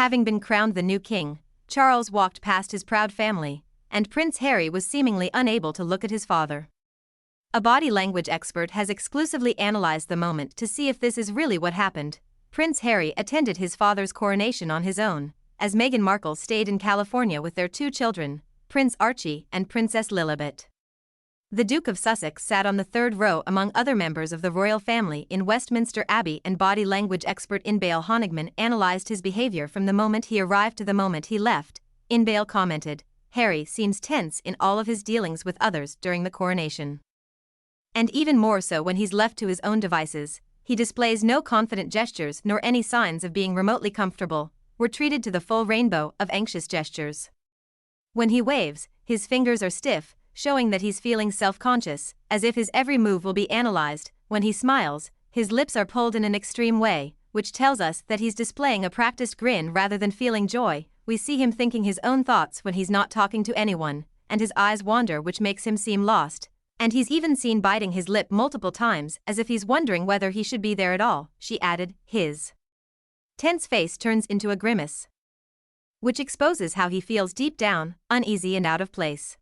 Having been crowned the new king, Charles walked past his proud family, and Prince Harry was seemingly unable to look at his father. A body language expert has exclusively analysed the moment to see if this is really what happened. Prince Harry attended his father's coronation on his own, as Meghan Markle stayed in California with their 2 children, Prince Archie and Princess Lilibet. The Duke of Sussex sat on the 3rd row among other members of the royal family in Westminster Abbey, and body language expert Inbaal Honigman analysed his behaviour from the moment he arrived to the moment he left. Inbaal commented, "Harry seems tense in all of his dealings with others during the coronation. And even more so when he's left to his own devices. He displays no confident gestures nor any signs of being remotely comfortable. We're treated to the full rainbow of anxious gestures. When he waves, his fingers are stiff, showing that he's feeling self-conscious, as if his every move will be analysed. When he smiles, his lips are pulled in an extreme way, which tells us that he's displaying a practiced grin rather than feeling joy. We see him thinking his own thoughts when he's not talking to anyone, and his eyes wander, which makes him seem lost. And he's even seen biting his lip multiple times, as if he's wondering whether he should be there at all," she added. His tense face turns into a grimace, which exposes how he feels deep down, uneasy and out of place.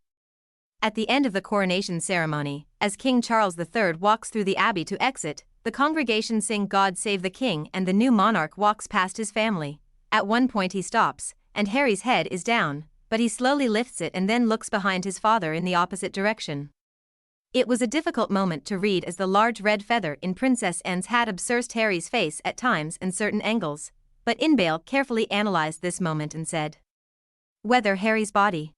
At the end of the coronation ceremony, as King Charles III walks through the abbey to exit, the congregation sing "God Save the King" and the new monarch walks past his family. At one point he stops, and Harry's head is down, but he slowly lifts it and then looks behind his father in the opposite direction. It was a difficult moment to read, as the large red feather in Princess Anne's hat obscured Harry's face at times and certain angles, but Inbaal carefully analysed this moment and said, "Whether Harry's body."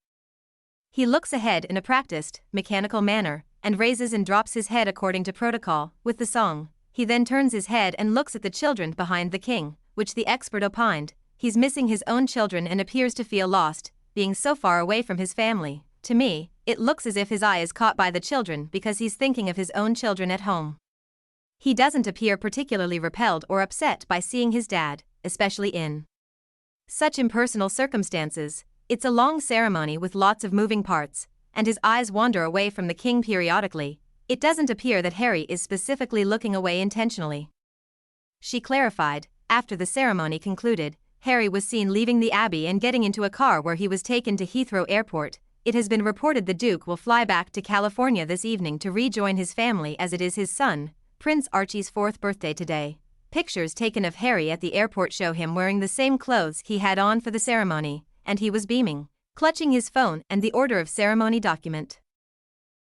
He looks ahead in a practiced, mechanical manner, and raises and drops his head according to protocol, with the song. He then turns his head and looks at the children behind the king, which the expert opined, he's missing his own children and appears to feel lost, being so far away from his family. To me, it looks as if his eye is caught by the children because he's thinking of his own children at home. He doesn't appear particularly repelled or upset by seeing his dad, especially in such impersonal circumstances. It's a long ceremony with lots of moving parts, and his eyes wander away from the king periodically. It doesn't appear that Harry is specifically looking away intentionally, she clarified. After the ceremony concluded, Harry was seen leaving the abbey and getting into a car where he was taken to Heathrow Airport. It has been reported the Duke will fly back to California this evening to rejoin his family, as it is his son, Prince Archie's 4th birthday today. Pictures taken of Harry at the airport show him wearing the same clothes he had on for the ceremony, and he was beaming, clutching his phone and the order of ceremony document.